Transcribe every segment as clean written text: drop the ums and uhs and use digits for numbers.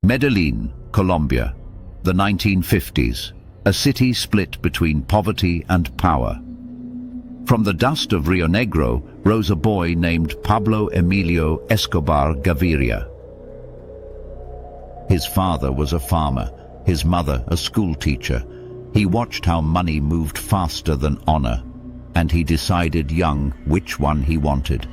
Medellin, Colombia, the 1950s, a city split between poverty and power. From the dust of Rio Negro rose a boy named Pablo Emilio Escobar Gaviria. His father was a farmer, his mother a school teacher. He watched how money moved faster than honor, and he decided young which one he wanted.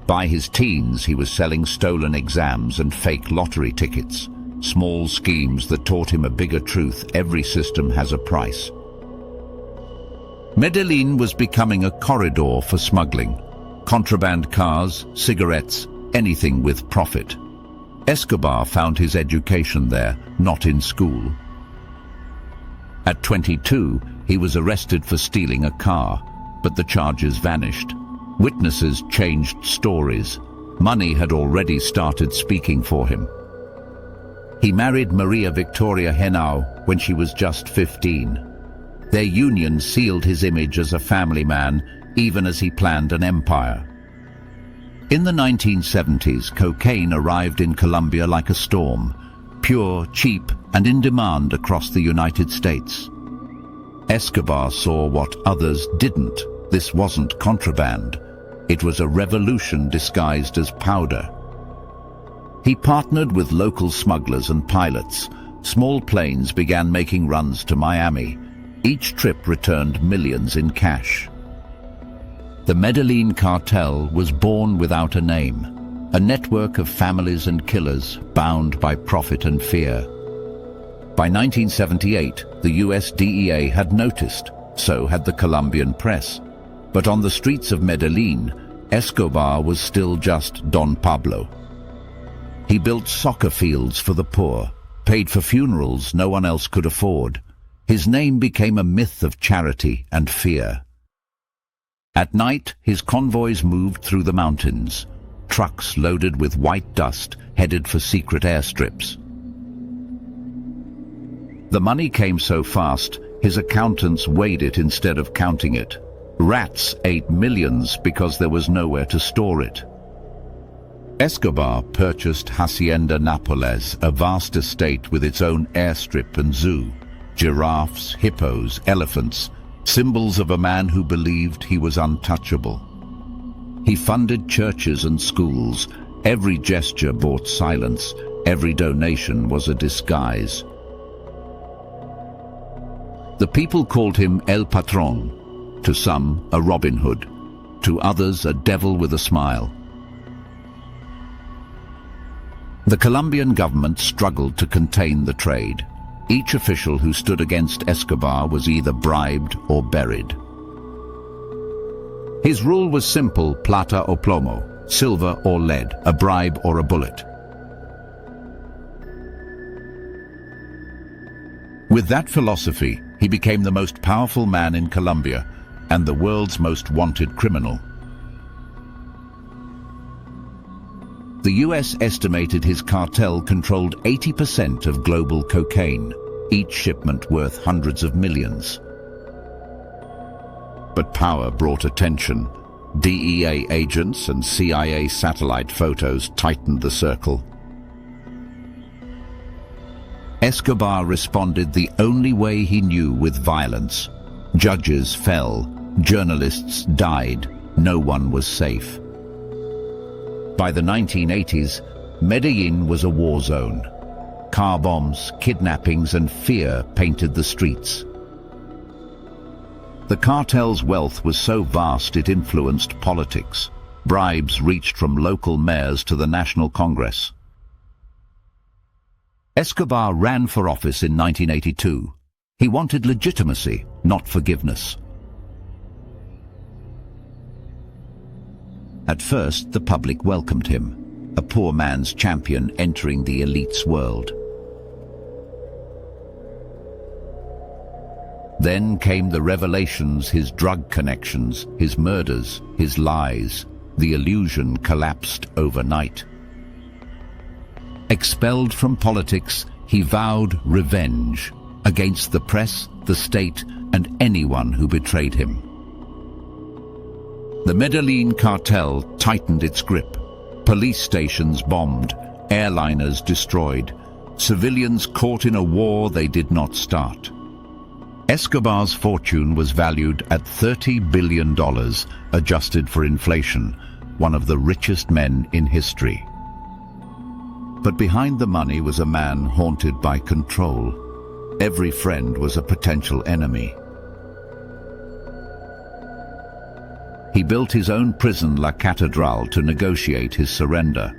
By his teens, he was selling stolen exams and fake lottery tickets, small schemes that taught him a bigger truth: every system has a price. Medellin was becoming a corridor for smuggling. Contraband cars, cigarettes, anything with profit. Escobar found his education there, not in school. At 22, he was arrested for stealing a car, but the charges vanished. Witnesses changed stories. Money had already started speaking for him. He married Maria Victoria Henao when she was just 15. Their union sealed his image as a family man, even as he planned an empire. In the 1970s, cocaine arrived in Colombia like a storm, pure, cheap, and in demand across the United States. Escobar saw what others didn't. This wasn't contraband. It was a revolution disguised as powder. He partnered with local smugglers and pilots. Small planes began making runs to Miami. Each trip returned millions in cash. The Medellin Cartel was born without a name, a network of families and killers bound by profit and fear. By 1978, the US DEA had noticed, so had the Colombian press. But on the streets of Medellin, Escobar was still just Don Pablo. He built soccer fields for the poor, paid for funerals no one else could afford. His name became a myth of charity and fear. At night, his convoys moved through the mountains, trucks loaded with white dust headed for secret airstrips. The money came so fast, his accountants weighed it instead of counting it. Rats ate millions because there was nowhere to store it. Escobar purchased Hacienda Nápoles, a vast estate with its own airstrip and zoo. Giraffes, hippos, elephants, symbols of a man who believed he was untouchable. He funded churches and schools. Every gesture bought silence. Every donation was a disguise. The people called him El Patron, to some a Robin Hood, to others a devil with a smile. The Colombian government struggled to contain the trade. Each official who stood against Escobar was either bribed or buried. His rule was simple: plata o plomo, silver or lead, a bribe or a bullet. With that philosophy, he became the most powerful man in Colombia and the world's most wanted criminal. The US estimated his cartel controlled 80% of global cocaine, each shipment worth hundreds of millions. But power brought attention. DEA agents and CIA satellite photos tightened the circle. Escobar responded the only way he knew, with violence. Judges fell, journalists died, no one was safe. By the 1980s, Medellin was a war zone. Car bombs, kidnappings, and fear painted the streets. The cartel's wealth was so vast it influenced politics. Bribes reached from local mayors to the National Congress. Escobar ran for office in 1982. He wanted legitimacy, not forgiveness. At first, the public welcomed him, a poor man's champion entering the elite's world. Then came the revelations: his drug connections, his murders, his lies. The illusion collapsed overnight. Expelled from politics, he vowed revenge against the press, the state, and anyone who betrayed him. The Medellin cartel tightened its grip. Police stations bombed. airliners destroyed, civilians caught in a war they did not start. Escobar's fortune was valued at $30 billion, adjusted for inflation, one of the richest men in history. But behind the money was a man haunted by control. Every friend was a potential enemy. He built his own prison, La Catedral, to negotiate his surrender,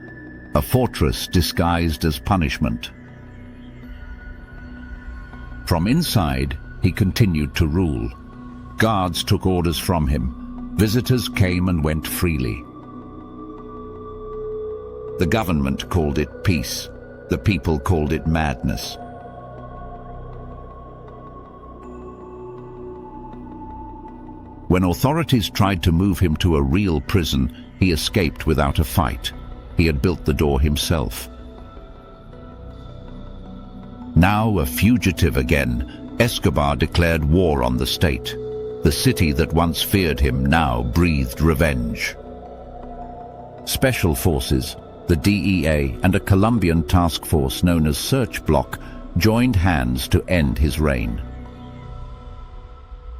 a fortress disguised as punishment. From inside, he continued to rule. Guards took orders from him. Visitors came and went freely. The government called it peace. The people called it madness. When authorities tried to move him to a real prison, he escaped without a fight. He had built the door himself. Now a fugitive again, Escobar declared war on the state. The city that once feared him now breathed revenge. Special forces, the DEA, and a Colombian task force known as Search Block joined hands to end his reign.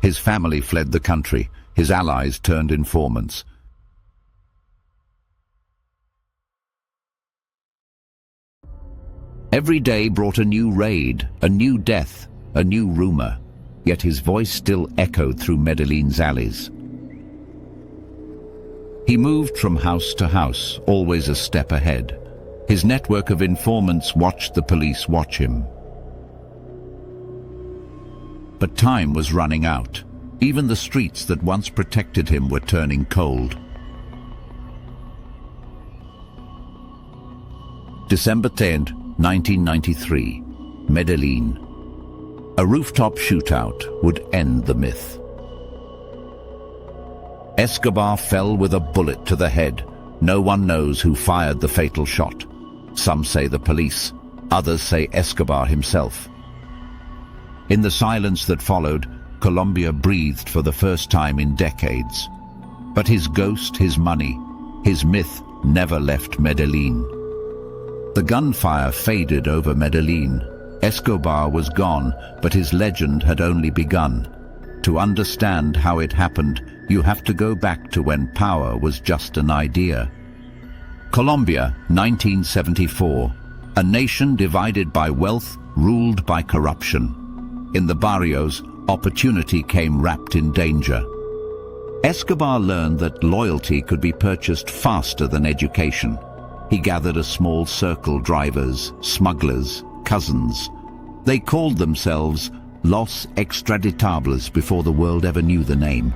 His family fled the country. His allies turned informants. Every day brought a new raid, a new death, a new rumor. Yet his voice still echoed through Medellin's alleys. He moved from house to house, always a step ahead. His network of informants watched the police watch him. But time was running out. Even the streets that once protected him were turning cold. December 10th, 1993, Medellin. A rooftop shootout would end the myth. Escobar fell with a bullet to the head. No one knows who fired the fatal shot. Some say the police, others say Escobar himself. In the silence that followed, Colombia breathed for the first time in decades. But his ghost, his money, his myth never left Medellin. The gunfire faded over Medellin. Escobar was gone, but his legend had only begun. To understand how it happened, you have to go back to when power was just an idea. Colombia, 1974. A nation divided by wealth, ruled by corruption. In the barrios, opportunity came wrapped in danger. Escobar learned that loyalty could be purchased faster than education. He gathered a small circle: drivers, smugglers, cousins. They called themselves Los Extraditables before the world ever knew the name.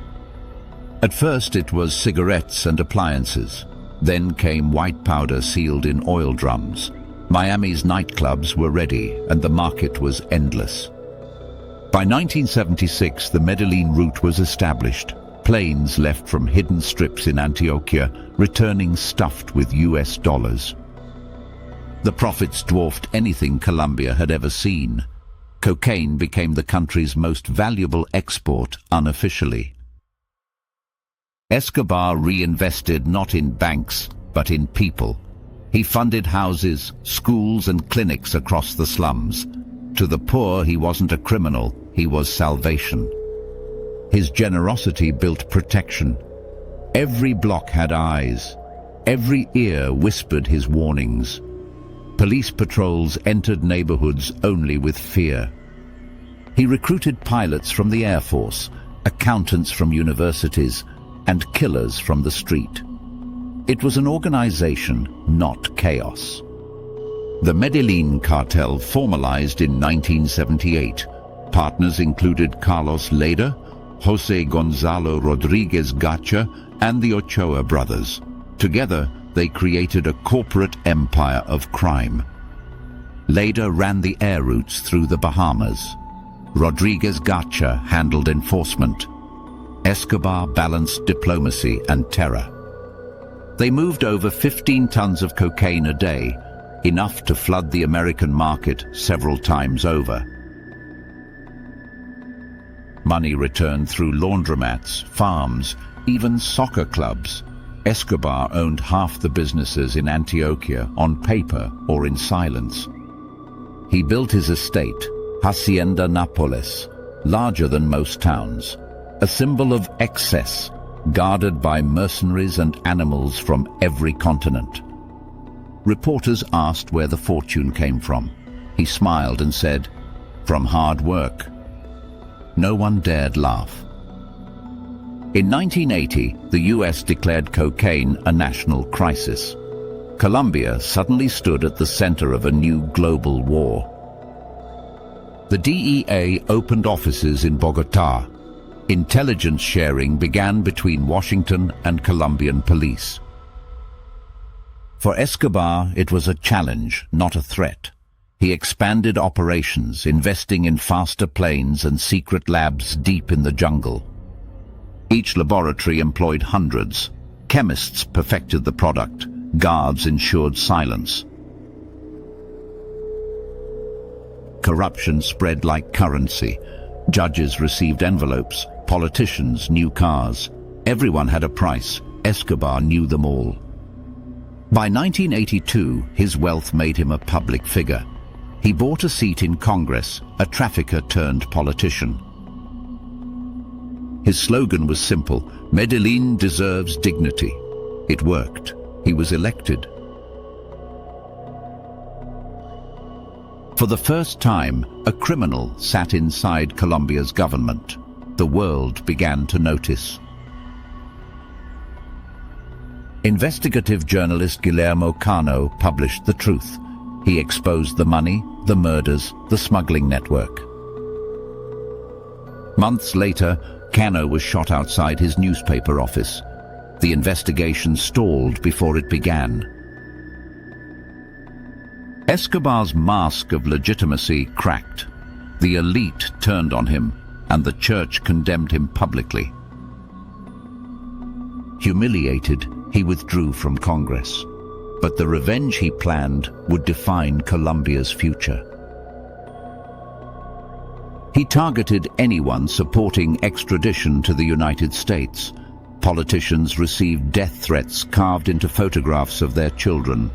At first it was cigarettes and appliances. Then came white powder sealed in oil drums. Miami's nightclubs were ready, and the market was endless. By 1976, the Medellin route was established. Planes left from hidden strips in Antioquia, returning stuffed with US dollars. The profits dwarfed anything Colombia had ever seen. Cocaine became the country's most valuable export unofficially. Escobar reinvested not in banks, but in people. He funded houses, schools and clinics across the slums. To the poor, he wasn't a criminal, he was salvation. His generosity built protection. Every block had eyes. Every ear whispered his warnings. Police patrols entered neighborhoods only with fear. He recruited pilots from the Air Force, accountants from universities, and killers from the street. It was an organization, not chaos. The Medellin Cartel formalized in 1978. Partners included Carlos Leda, José Gonzalo Rodríguez Gacha, and the Ochoa brothers. Together, they created a corporate empire of crime. Leda ran the air routes through the Bahamas. Rodríguez Gacha handled enforcement. Escobar balanced diplomacy and terror. They moved over 15 tons of cocaine a day, enough to flood the American market several times over. Money returned through laundromats, farms, even soccer clubs. Escobar owned half the businesses in Antioquia on paper or in silence. He built his estate, Hacienda Nápoles, larger than most towns, a symbol of excess, guarded by mercenaries and animals from every continent. Reporters asked where the fortune came from. He smiled and said, "From hard work." No one dared laugh. In 1980, the US declared cocaine a national crisis. Colombia suddenly stood at the center of a new global war. The DEA opened offices in Bogotá. Intelligence sharing began between Washington and Colombian police. For Escobar, it was a challenge, not a threat. He expanded operations, investing in faster planes and secret labs deep in the jungle. Each laboratory employed hundreds. Chemists perfected the product. Guards ensured silence. Corruption spread like currency. Judges received envelopes. Politicians new cars. Everyone had a price. Escobar knew them all. By 1982, his wealth made him a public figure. He bought a seat in Congress, a trafficker turned politician. His slogan was simple: Medellin deserves dignity. It worked. He was elected. For the first time, a criminal sat inside Colombia's government. The world began to notice. Investigative journalist Guillermo Cano published the truth. He exposed the money, the murders, the smuggling network. Months later, Cano was shot outside his newspaper office. The investigation stalled before it began. Escobar's mask of legitimacy cracked. The elite turned on him, and the church condemned him publicly. Humiliated, he withdrew from Congress. But the revenge he planned would define Colombia's future. He targeted anyone supporting extradition to the United States. Politicians received death threats carved into photographs of their children.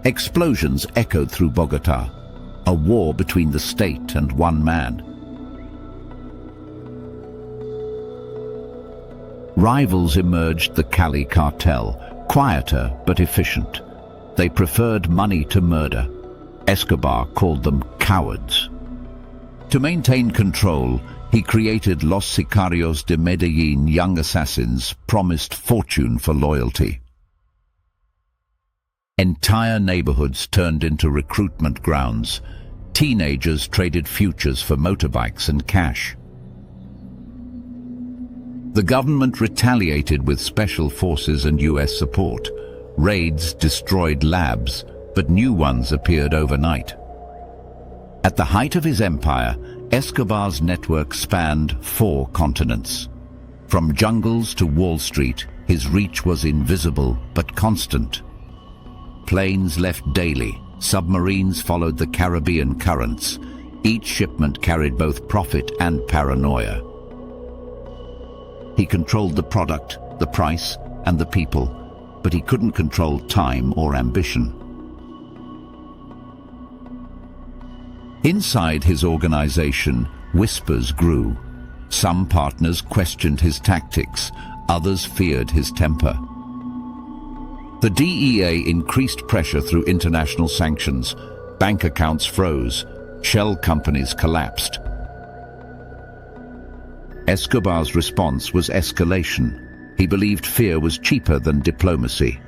Explosions echoed through Bogotá, a war between the state and one man. Rivals emerged: the Cali Cartel, quieter but efficient. They preferred money to murder. Escobar called them cowards. To maintain control, he created Los Sicarios de Medellin, young assassins promised fortune for loyalty. Entire neighborhoods turned into recruitment grounds. Teenagers traded futures for motorbikes and cash. The government retaliated with special forces and US support. Raids destroyed labs, but new ones appeared overnight. At the height of his empire, Escobar's network spanned 4 continents. From jungles to Wall Street, his reach was invisible but constant. Planes left daily. Submarines followed the Caribbean currents. Each shipment carried both profit and paranoia. He controlled the product, the price, and the people, but he couldn't control time or ambition. Inside his organization, whispers grew. Some partners questioned his tactics, others feared his temper. The DEA increased pressure through international sanctions. Bank accounts froze. Shell companies collapsed. Escobar's response was escalation. He believed fear was cheaper than diplomacy.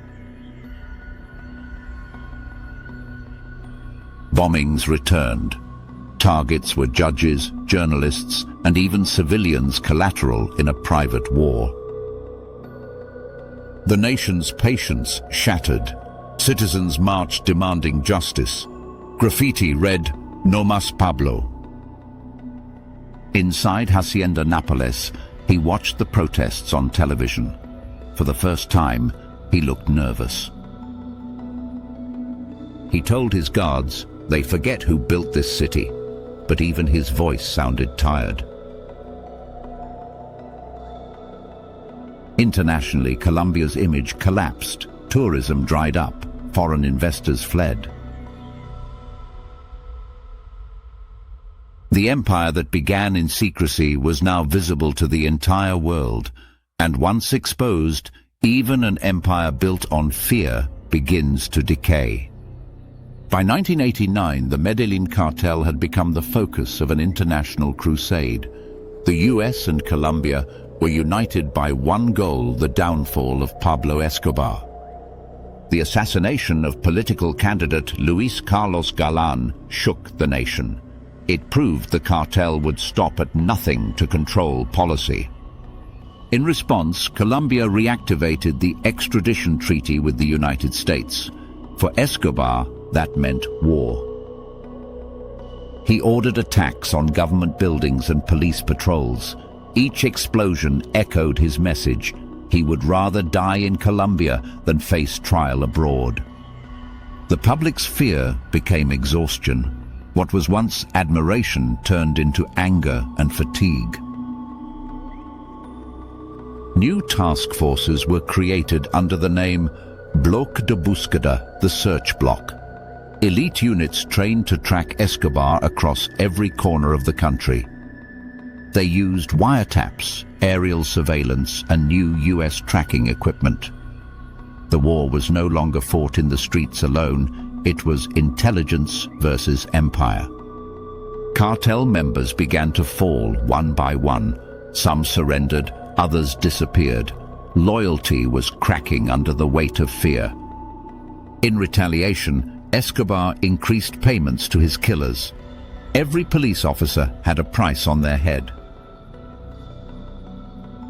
Bombings returned. Targets were judges, journalists, and even civilians collateral in a private war. The nation's patience shattered. Citizens marched demanding justice. Graffiti read, "No más Pablo." Inside Hacienda Nápoles, he watched the protests on television. For the first time, he looked nervous. He told his guards, "They forget who built this city," but even his voice sounded tired. Internationally, Colombia's image collapsed, tourism dried up, foreign investors fled. The empire that began in secrecy was now visible to the entire world, and once exposed, even an empire built on fear begins to decay. By 1989, the Medellin cartel had become the focus of an international crusade. The US and Colombia were united by one goal: the downfall of Pablo Escobar. The assassination of political candidate Luis Carlos Galán shook the nation. It proved the cartel would stop at nothing to control policy. In response, Colombia reactivated the extradition treaty with the United States. For Escobar, that meant war. He ordered attacks on government buildings and police patrols. Each explosion echoed his message: he would rather die in Colombia than face trial abroad. The public's fear became exhaustion. What was once admiration turned into anger and fatigue. New task forces were created under the name Bloc de Búsqueda, the search block. Elite units trained to track Escobar across every corner of the country. They used wiretaps, aerial surveillance, and new US tracking equipment. The war was no longer fought in the streets alone. It was intelligence versus empire. Cartel members began to fall one by one. Some surrendered, others disappeared. Loyalty was cracking under the weight of fear. In retaliation, Escobar increased payments to his killers. Every police officer had a price on their head.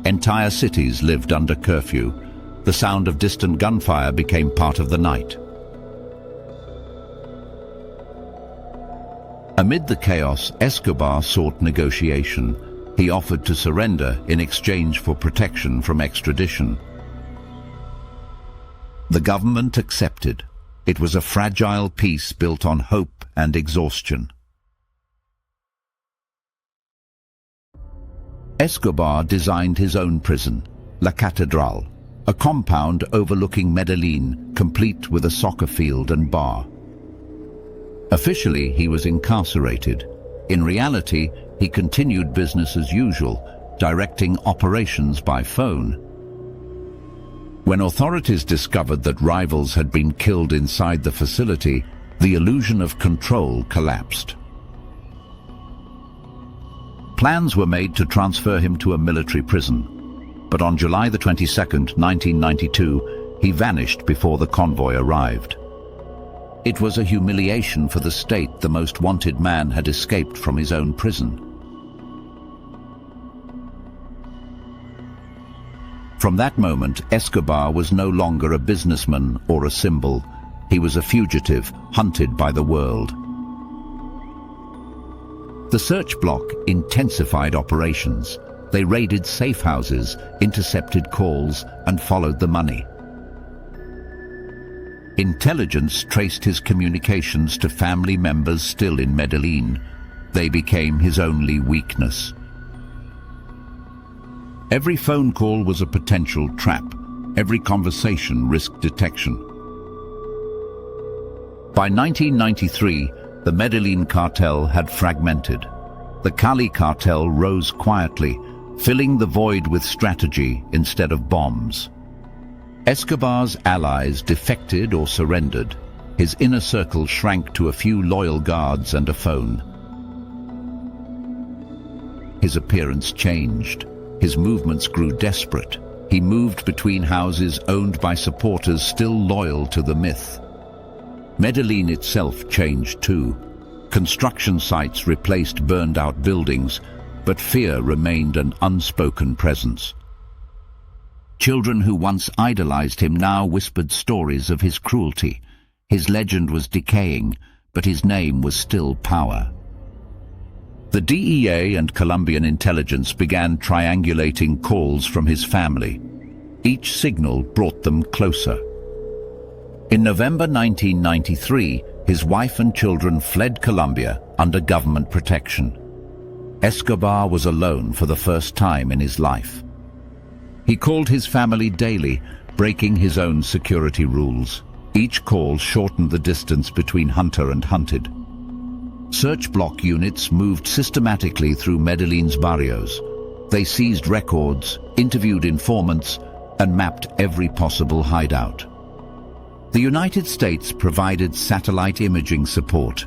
Entire cities lived under curfew. The sound of distant gunfire became part of the night. Amid the chaos, Escobar sought negotiation. He offered to surrender in exchange for protection from extradition. The government accepted. It was a fragile peace built on hope and exhaustion. Escobar designed his own prison, La Catedral, a compound overlooking Medellin, complete with a soccer field and bar. Officially, he was incarcerated. In reality, he continued business as usual, directing operations by phone. When authorities discovered that rivals had been killed inside the facility, the illusion of control collapsed. Plans were made to transfer him to a military prison, but on July the 22nd, 1992, he vanished before the convoy arrived. It was a humiliation for the state. The most wanted man had escaped from his own prison. From that moment, Escobar was no longer a businessman or a symbol. He was a fugitive, hunted by the world. The search block intensified operations. They raided safe houses, intercepted calls, and followed the money. Intelligence traced his communications to family members still in Medellin. They became his only weakness. Every phone call was a potential trap. Every conversation risked detection. By 1993, the Medellin cartel had fragmented. The Cali cartel rose quietly, filling the void with strategy instead of bombs. Escobar's allies defected or surrendered. His inner circle shrank to a few loyal guards and a phone. His appearance changed. His movements grew desperate. He moved between houses owned by supporters still loyal to the myth. Medellin itself changed too. Construction sites replaced burned-out buildings, but fear remained an unspoken presence. Children who once idolized him now whispered stories of his cruelty. His legend was decaying, but his name was still power. The DEA and Colombian intelligence began triangulating calls from his family. Each signal brought them closer. In November 1993, his wife and children fled Colombia under government protection. Escobar was alone for the first time in his life. He called his family daily, breaking his own security rules. Each call shortened the distance between hunter and hunted. Search block units moved systematically through Medellin's barrios. They seized records, interviewed informants, and mapped every possible hideout. The United States provided satellite imaging support.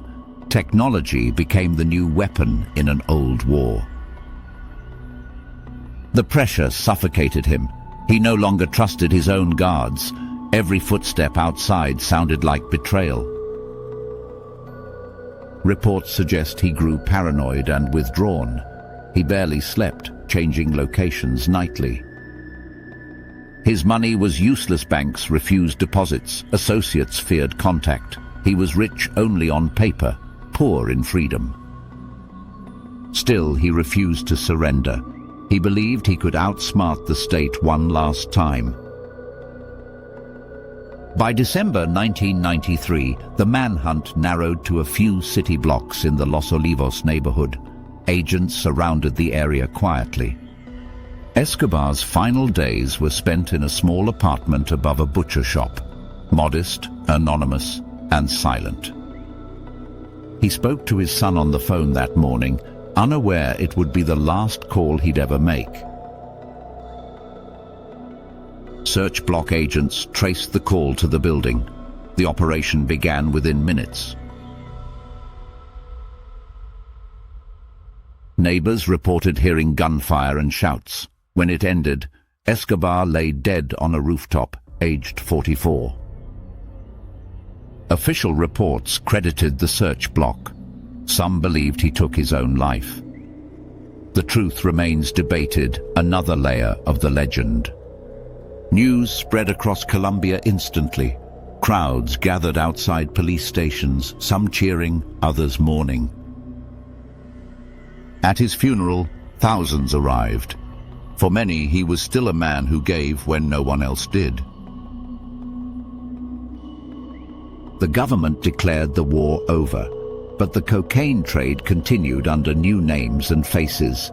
Technology became the new weapon in an old war. The pressure suffocated him. He no longer trusted his own guards. Every footstep outside sounded like betrayal. Reports suggest he grew paranoid and withdrawn. He barely slept, changing locations nightly. His money was useless. Banks refused deposits. Associates feared contact. He was rich only on paper, poor in freedom. Still, he refused to surrender. He believed he could outsmart the state one last time. By December 1993, the manhunt narrowed to a few city blocks in the Los Olivos neighborhood. Agents surrounded the area quietly. Escobar's final days were spent in a small apartment above a butcher shop, modest, anonymous, and silent. He spoke to his son on the phone that morning, unaware it would be the last call he'd ever make. Search block agents traced the call to the building. The operation began within minutes. Neighbors reported hearing gunfire and shouts. When it ended, Escobar lay dead on a rooftop, aged 44. Official reports credited the search block. Some believed he took his own life. The truth remains debated, another layer of the legend. News spread across Colombia instantly. Crowds gathered outside police stations, some cheering, others mourning. At his funeral, thousands arrived. For many, he was still a man who gave when no one else did. The government declared the war over, but the cocaine trade continued under new names and faces.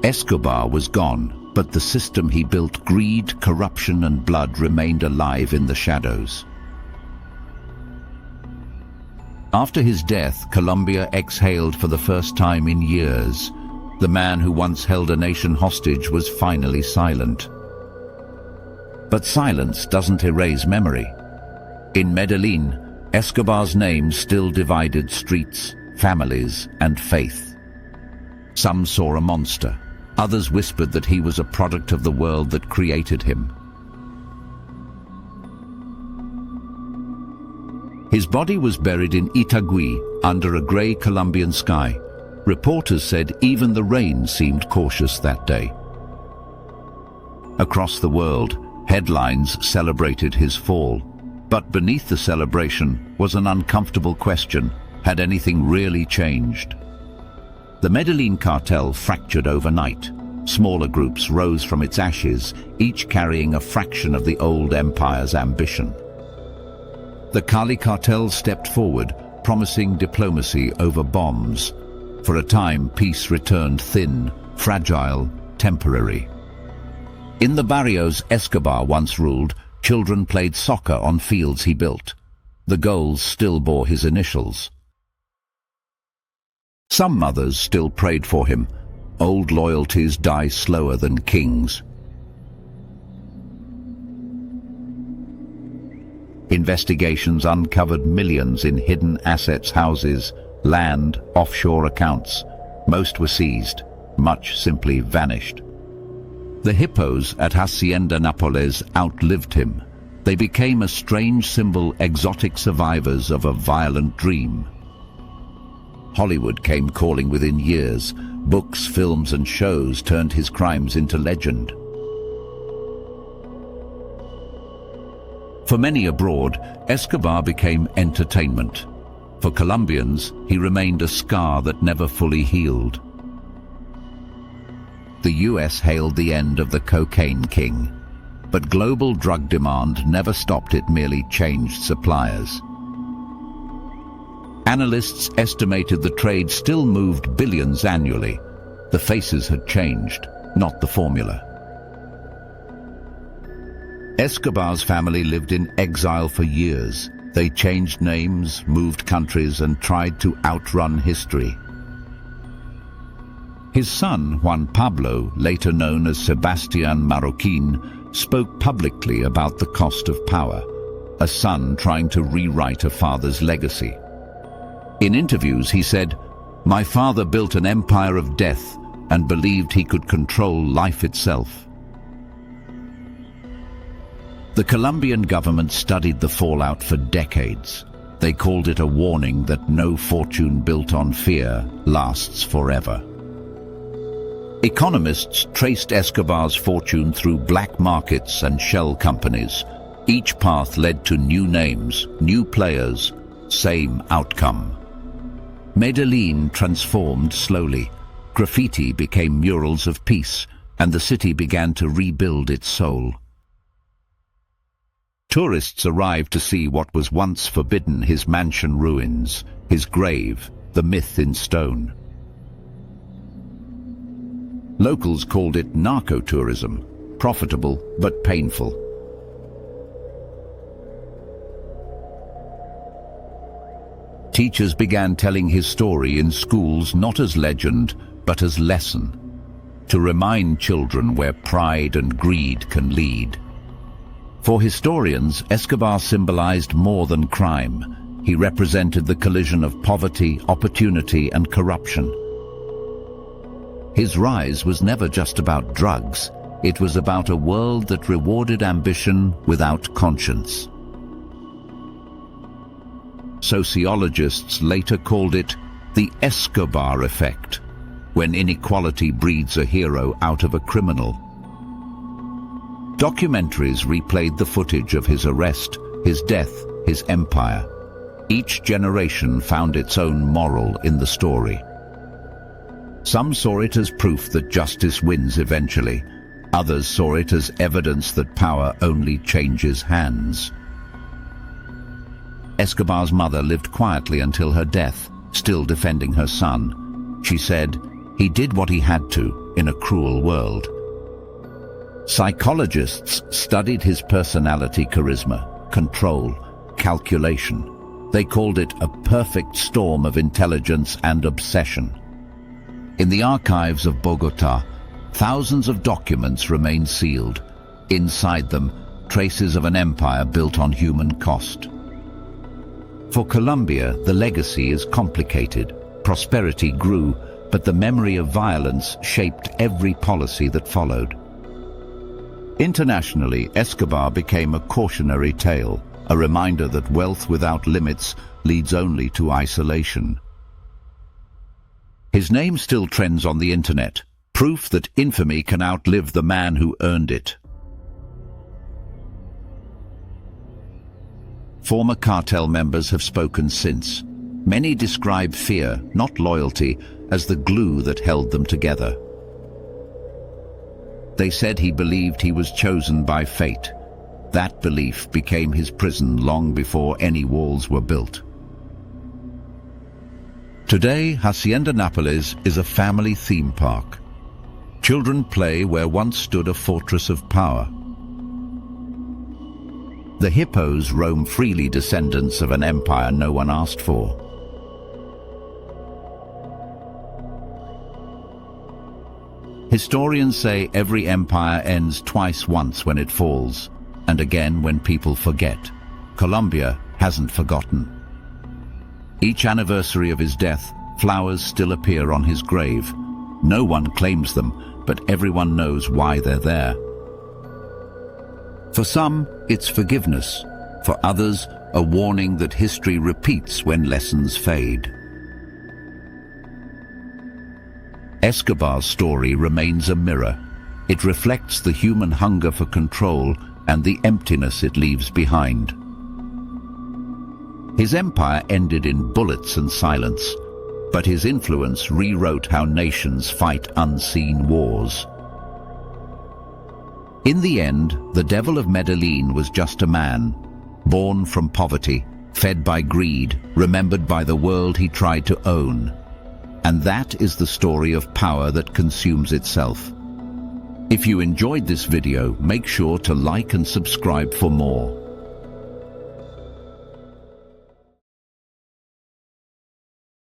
Escobar was gone, but the system he built, greed, corruption, and blood, remained alive in the shadows. After his death, Colombia exhaled for the first time in years. The man who once held a nation hostage was finally silent. But silence doesn't erase memory. In Medellin, Escobar's name still divided streets, families, and faith. Some saw a monster. Others whispered that he was a product of the world that created him. His body was buried in Itagüí under a grey Colombian sky. Reporters said even the rain seemed cautious that day. Across the world, headlines celebrated his fall. But beneath the celebration was an uncomfortable question: had anything really changed? The Medellin cartel fractured overnight. Smaller groups rose from its ashes, each carrying a fraction of the old empire's ambition. The Cali cartel stepped forward, promising diplomacy over bombs. For a time, peace returned thin, fragile, temporary. In the barrios Escobar once ruled, children played soccer on fields he built. The goals still bore his initials. Some mothers still prayed for him. Old loyalties die slower than kings. Investigations uncovered millions in hidden assets, houses, land, offshore accounts. Most were seized, much simply vanished. The hippos at Hacienda Nápoles outlived him. They became a strange symbol, exotic survivors of a violent dream. Hollywood came calling within years. Books, films, and shows turned his crimes into legend. For many abroad, Escobar became entertainment. For Colombians, he remained a scar that never fully healed. The US hailed the end of the cocaine king, but global drug demand never stopped, it merely changed suppliers. Analysts estimated the trade still moved billions annually. The faces had changed, not the formula. Escobar's family lived in exile for years. They changed names, moved countries, and tried to outrun history. His son, Juan Pablo, later known as Sebastián Marroquín, spoke publicly about the cost of power, a son trying to rewrite a father's legacy. In interviews, he said, "My father built an empire of death and believed he could control life itself." The Colombian government studied the fallout for decades. They called it a warning that no fortune built on fear lasts forever. Economists traced Escobar's fortune through black markets and shell companies. Each path led to new names, new players, same outcome. Medellin transformed slowly. Graffiti became murals of peace, and the city began to rebuild its soul. Tourists arrived to see what was once forbidden: his mansion ruins, his grave, the myth in stone. Locals called it narco-tourism, profitable but painful. Teachers began telling his story in schools not as legend, but as lesson, to remind children where pride and greed can lead. For historians, Escobar symbolized more than crime. He represented the collision of poverty, opportunity, and corruption. His rise was never just about drugs. It was about a world that rewarded ambition without conscience. Sociologists later called it the Escobar effect, when inequality breeds a hero out of a criminal. Documentaries replayed the footage of his arrest, his death, his empire. Each generation found its own moral in the story. Some saw it as proof that justice wins eventually. Others saw it as evidence that power only changes hands. Escobar's mother lived quietly until her death, still defending her son. She said, "He did what he had to in a cruel world." Psychologists studied his personality, charisma, control, calculation. They called it a perfect storm of intelligence and obsession. In the archives of Bogotá, thousands of documents remain sealed. Inside them, traces of an empire built on human cost. For Colombia, the legacy is complicated. Prosperity grew, but the memory of violence shaped every policy that followed. Internationally, Escobar became a cautionary tale, a reminder that wealth without limits leads only to isolation. His name still trends on the internet, proof that infamy can outlive the man who earned it. Former cartel members have spoken since. Many describe fear, not loyalty, as the glue that held them together. They said he believed he was chosen by fate. That belief became his prison long before any walls were built. Today, Hacienda Nápoles is a family theme park. Children play where once stood a fortress of power. The hippos roam freely, descendants of an empire no one asked for. Historians say every empire ends twice, once when it falls, and again when people forget. Colombia hasn't forgotten. Each anniversary of his death, flowers still appear on his grave. No one claims them, but everyone knows why they're there. For some, it's forgiveness. For others, a warning that history repeats when lessons fade. Escobar's story remains a mirror. It reflects the human hunger for control and the emptiness it leaves behind. His empire ended in bullets and silence, but his influence rewrote how nations fight unseen wars. In the end, the devil of Medellin was just a man, born from poverty, fed by greed, remembered by the world he tried to own. And that is the story of power that consumes itself. If you enjoyed this video, make sure to like and subscribe for more.